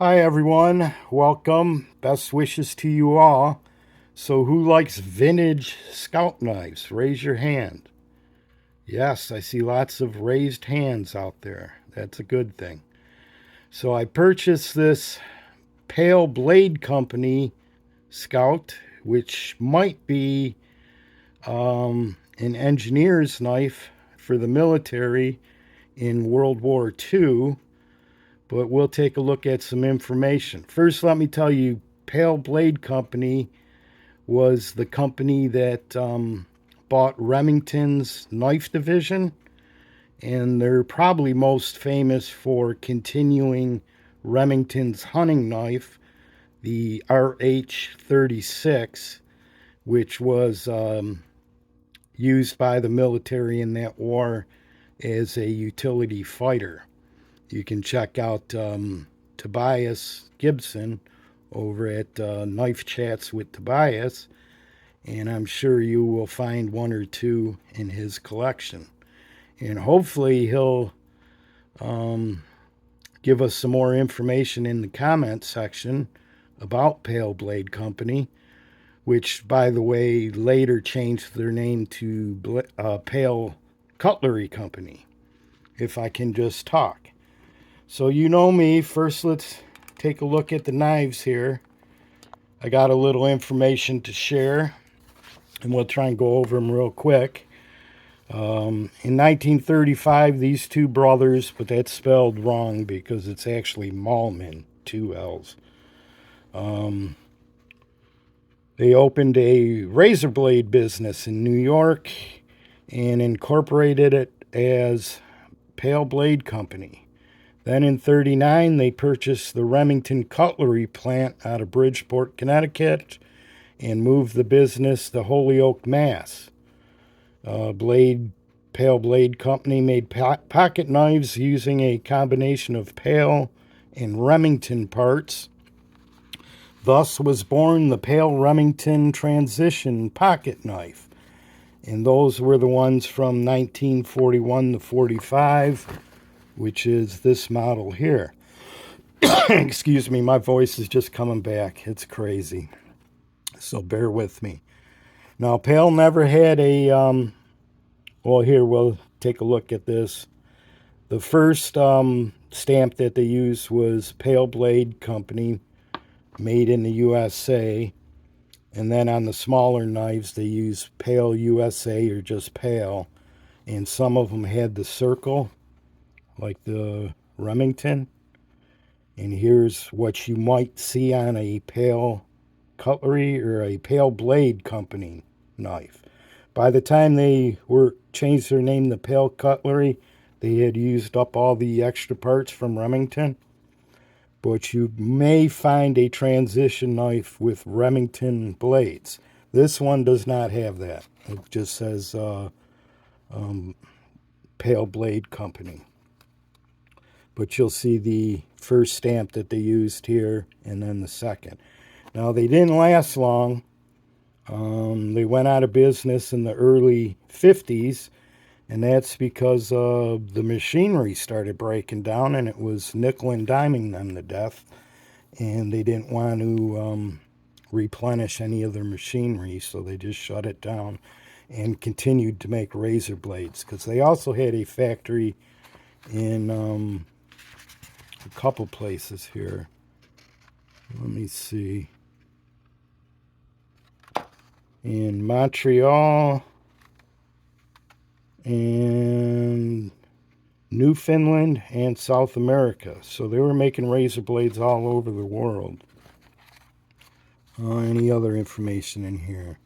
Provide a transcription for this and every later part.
Hi everyone, welcome. Best wishes to you all. So, who likes vintage scout knives? Raise your hand. Yes, I see lots of raised hands out there. That's a good thing. So, I purchased this Pale Blade Company Scout, which might be an engineer's knife for the military in World War II, but we'll take a look at some information. First, let me tell you, Pale Blade Company was the company that bought Remington's knife division, and they're probably most famous for continuing Remington's hunting knife, the RH-36, which was used by the military in that war as a utility fighter. You can check out Tobias Gibson over at Knife Chats with Tobias, and I'm sure you will find one or two in his collection. And hopefully, he'll give us some more information in the comment section about Pale Blade Company, which, by the way, later changed their name to Pale Cutlery Company, if I can just talk. So, you know me. First, let's take a look at the knives here. I got a little information to share, and we'll try and go over them real quick. In 1935, these two brothers, but that's spelled wrong because it's actually Malman, two L's. They opened a razor blade business in New York and incorporated it as Pale Blade Company. Then in 1939, they purchased the Remington Cutlery plant out of Bridgeport, Connecticut, and moved the business to Holyoke, Mass. Pale Blade Company made pocket knives using a combination of Pale and Remington parts. Thus was born the Pale Remington Transition pocket knife. And those were the ones from 1941 to 45, which is this model here. Excuse me, my voice is just coming back. It's crazy. So bear with me. Now, Pale never had a well, here, we'll take a look at this. The first stamp that they used was Pale Blade Company, made in the USA. And then on the smaller knives, they used Pale USA or just Pale. And some of them had the circle, like the Remington. And here's what you might see on a Pale Cutlery or a Pale Blade Company knife. By the time they changed their name to Pale Cutlery, they had used up all the extra parts from Remington. But you may find a transition knife with Remington blades. This one does not have that. It just says Pale Blade Company. But you'll see the first stamp that they used here and then the second. Now, they didn't last long. They went out of business in the early 50s, and that's because the machinery started breaking down, and it was nickel and diming them to death, and they didn't want to replenish any of their machinery, so they just shut it down and continued to make razor blades, because they also had a factory in a couple places here. Let me see. In Montreal and Newfoundland and South America. So they were making razor blades all over the world. Any other information in here?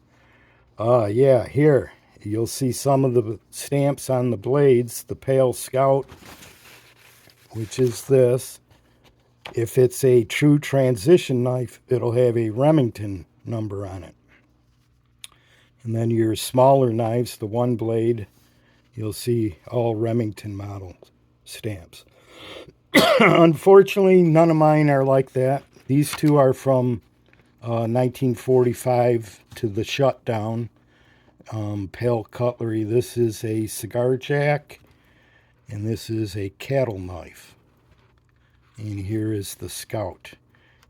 Yeah, here. You'll see some of the stamps on the blades. The Pale Scout, which is this. If it's a true transition knife, it'll have a Remington number on it. And then your smaller knives, the one blade, you'll see all Remington model stamps. Unfortunately, none of mine are like that. These two are from 1945 to the shutdown. Pale Cutlery. This is a cigar jack, and this is a cattle knife. And here is the Scout.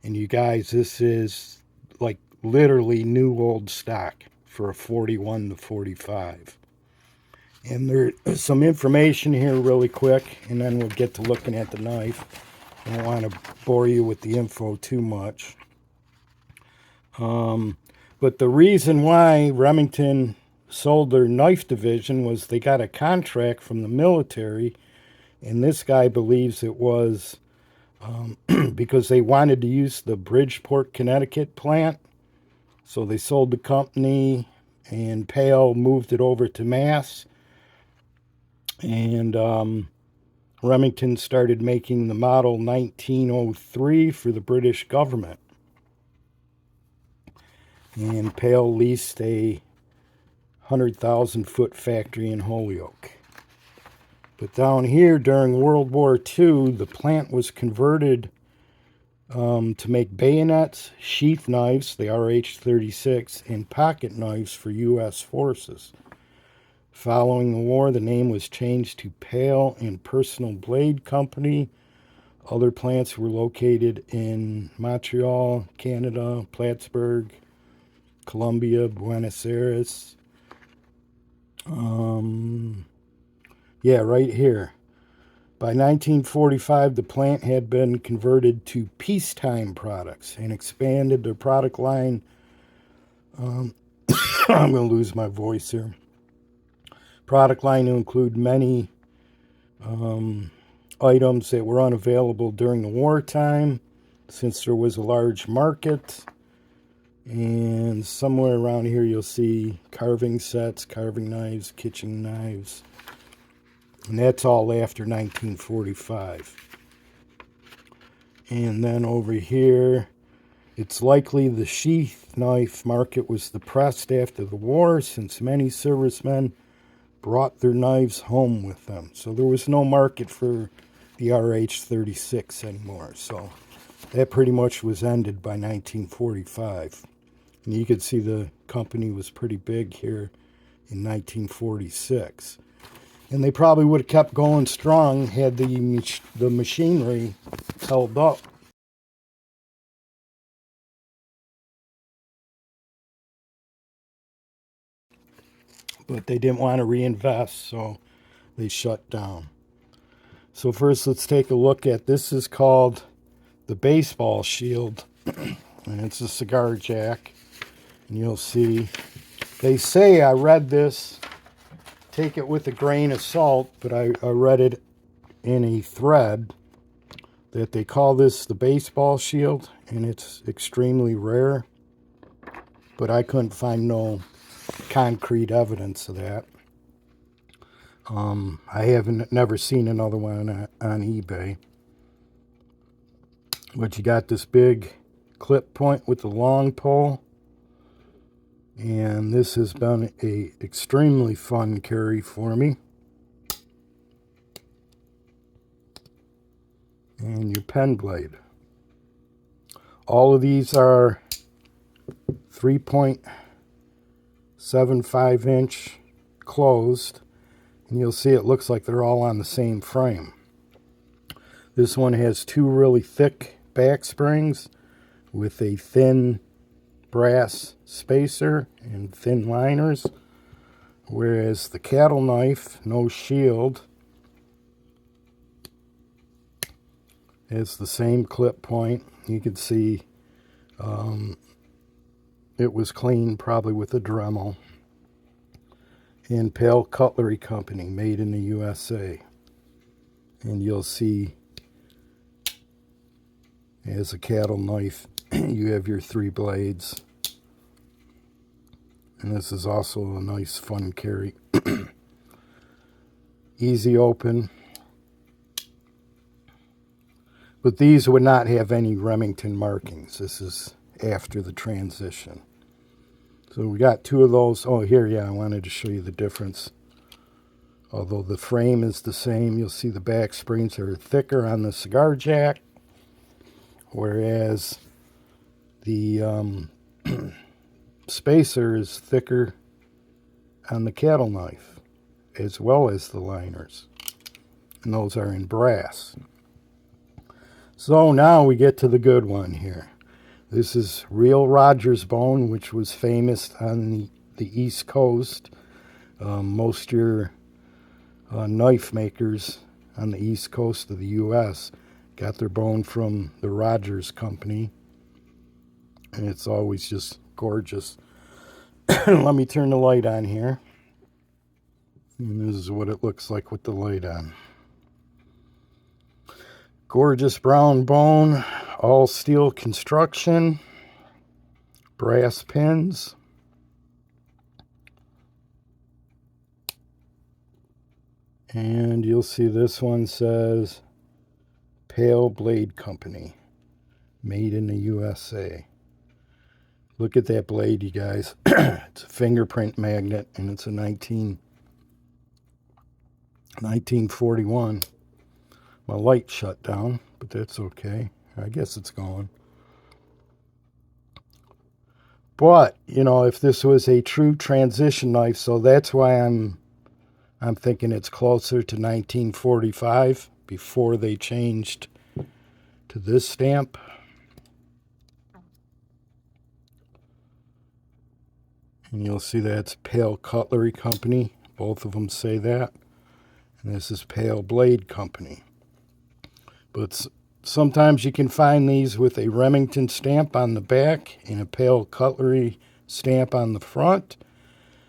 And you guys, this is like literally new old stock for a 41 to 45. And there's some information here really quick, and then we'll get to looking at the knife. I don't want to bore you with the info too much. But the reason why Remington sold their knife division was they got a contract from the military, and this guy believes it was because they wanted to use the Bridgeport, Connecticut plant. So they sold the company, and Pale moved it over to Mass. And Remington started making the model 1903 for the British government. And Pale leased a 100,000-foot factory in Holyoke. But down here during World War II, the plant was converted to make bayonets, sheath knives, the RH-36, and pocket knives for U.S. forces. Following the war, the name was changed to Pale and Personal Blade Company. Other plants were located in Montreal, Canada, Plattsburgh, Colombia, Buenos Aires. Yeah, right here. By 1945, the plant had been converted to peacetime products and expanded their product line. I'm going to lose my voice here. Product line to include many items that were unavailable during the wartime, since there was a large market. And somewhere around here you'll see carving sets, carving knives, kitchen knives. And that's all after 1945. And then over here, it's likely the sheath knife market was depressed after the war, since many servicemen brought their knives home with them. So there was no market for the RH-36 anymore. So that pretty much was ended by 1945. And you could see the company was pretty big here in 1946. And they probably would have kept going strong had the machinery held up. But they didn't want to reinvest, so they shut down. So first let's take a look at, this is called the baseball shield. And it's a cigar jack. And you'll see, they say, I read this, take it with a grain of salt, but I read it in a thread that they call this the baseball shield, and it's extremely rare, but I couldn't find no concrete evidence of that. I haven't never seen another one on eBay. But you got this big clip point with the long pole, and this has been a extremely fun carry for me. And your pen blade. All of these are 3.75 inch closed, and you'll see it looks like they're all on the same frame. This one has two really thick back springs with a thin brass spacer and thin liners, whereas the cattle knife, no shield, has the same clip point. You can see it was cleaned probably with a Dremel. And Pale Cutlery Company, made in the USA. And you'll see, as a cattle knife, you have your three blades. And this is also a nice fun carry. Easy open. But these would not have any Remington markings. This is after the transition. So we got two of those. Oh, here, yeah, I wanted to show you the difference. Although the frame is the same, you'll see the back springs are thicker on the cigar jack, whereas the spacer is thicker on the cattle knife, as well as the liners. And those are in brass. So now we get to the good one here. This is real Rogers bone, which was famous on the East Coast. Most of your knife makers on the East Coast of the U.S. got their bone from the Rogers Company. And it's always just gorgeous. Let me turn the light on here. And this is what it looks like with the light on. Gorgeous brown bone, all steel construction, brass pins. And you'll see this one says Pale Blade Company, made in the USA. Look at that blade, you guys. It's a fingerprint magnet, and it's a 1941. My light shut down, but that's okay. I guess it's going. But, you know, if this was a true transition knife, so that's why I'm thinking it's closer to 1945, before they changed to this stamp. And you'll see that's Pale Cutlery Company. Both of them say that. And this is Pale Blade Company. But sometimes you can find these with a Remington stamp on the back and a Pale Cutlery stamp on the front.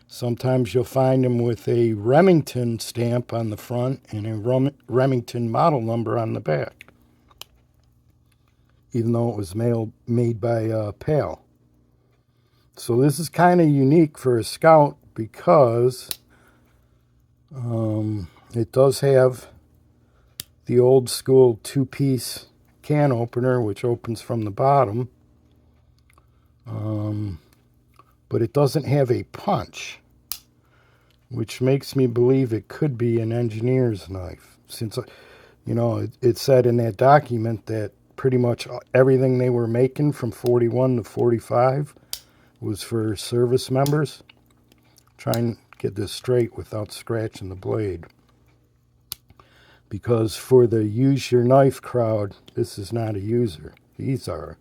Sometimes you'll find them with a Remington stamp on the front and a Remington model number on the back, even though it was made by Pale. So this is kind of unique for a Scout because it does have the old school two-piece can opener, which opens from the bottom. But it doesn't have a punch, which makes me believe it could be an engineer's knife. Since, you know, it said in that document that pretty much everything they were making from 41 to 45 was for service members. Try and get this straight without scratching the blade. Because for the use your knife crowd, this is not a user. These are.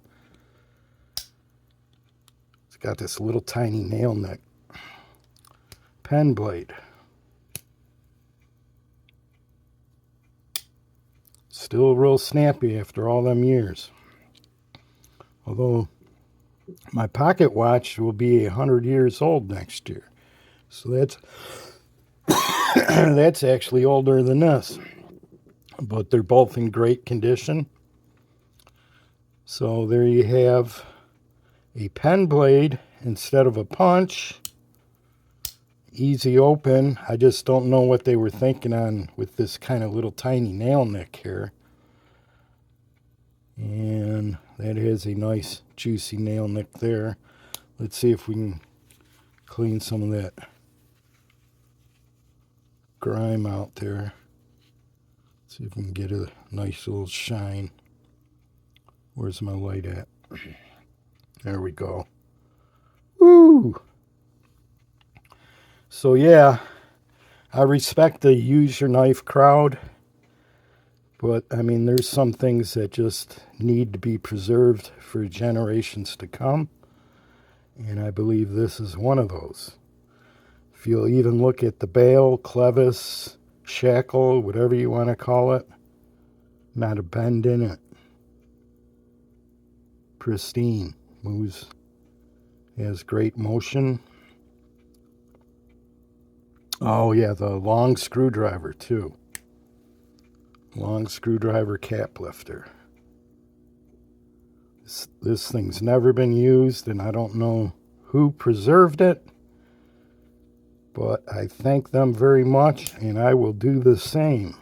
It's got this little tiny nail neck. Pen blade. Still real snappy after all them years. Although my pocket watch will be 100 years old next year. So that's that's actually older than this. But they're both in great condition. So there you have a pen blade instead of a punch. Easy open. I just don't know what they were thinking on with this kind of little tiny nail nick here. And that has a nice juicy nail nick there. Let's see if we can clean some of that grime out there. See if we can get a nice little shine. Where's my light at? There we go. Woo! So yeah, I respect the use your knife crowd. But, I mean, there's some things that just need to be preserved for generations to come. And I believe this is one of those. If you'll even look at the bail, clevis, shackle, whatever you want to call it, not a bend in it. Pristine. Moves, has great motion. Oh yeah, the long screwdriver too. Long screwdriver cap lifter. This thing's never been used, and I don't know who preserved it, but I thank them very much, and I will do the same.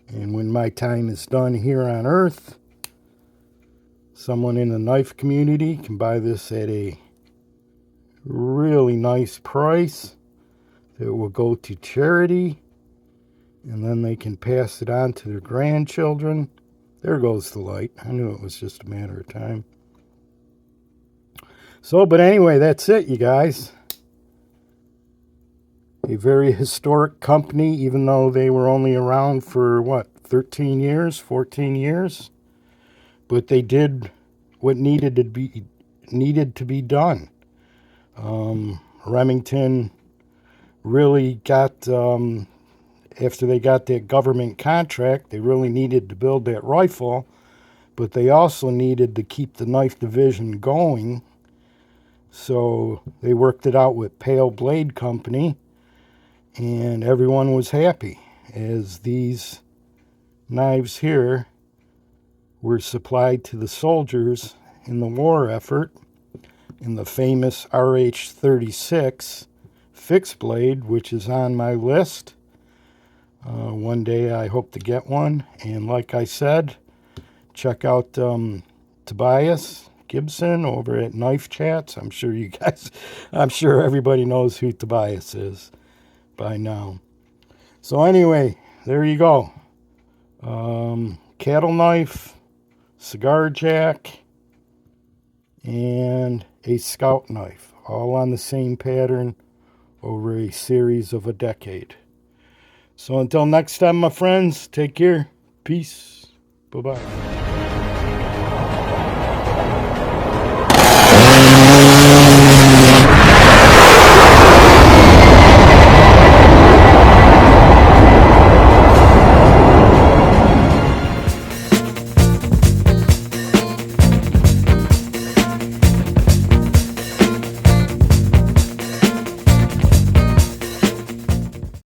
And when my time is done here on Earth, someone in the knife community can buy this at a really nice price that will go to charity, and then they can pass it on to their grandchildren. There goes the light. I knew it was just a matter of time. So, but anyway, that's it, you guys. A very historic company, even though they were only around for, what, 13 years, 14 years? but they did what needed to be done. Remington really got, after they got that government contract, they really needed to build that rifle, but they also needed to keep the knife division going. So they worked it out with Pale Blade Company, and everyone was happy, as these knives here were supplied to the soldiers in the war effort in the famous RH-36 fixed blade, which is on my list. One day I hope to get one. And like I said, check out Tobias Gibson over at Knife Chats. I'm sure everybody knows who Tobias is by now. So anyway, there you go. Cattle knife, cigar jack, and a scout knife, all on the same pattern over a series of a decade. So until next time, my friends, take care. Peace. Bye-bye.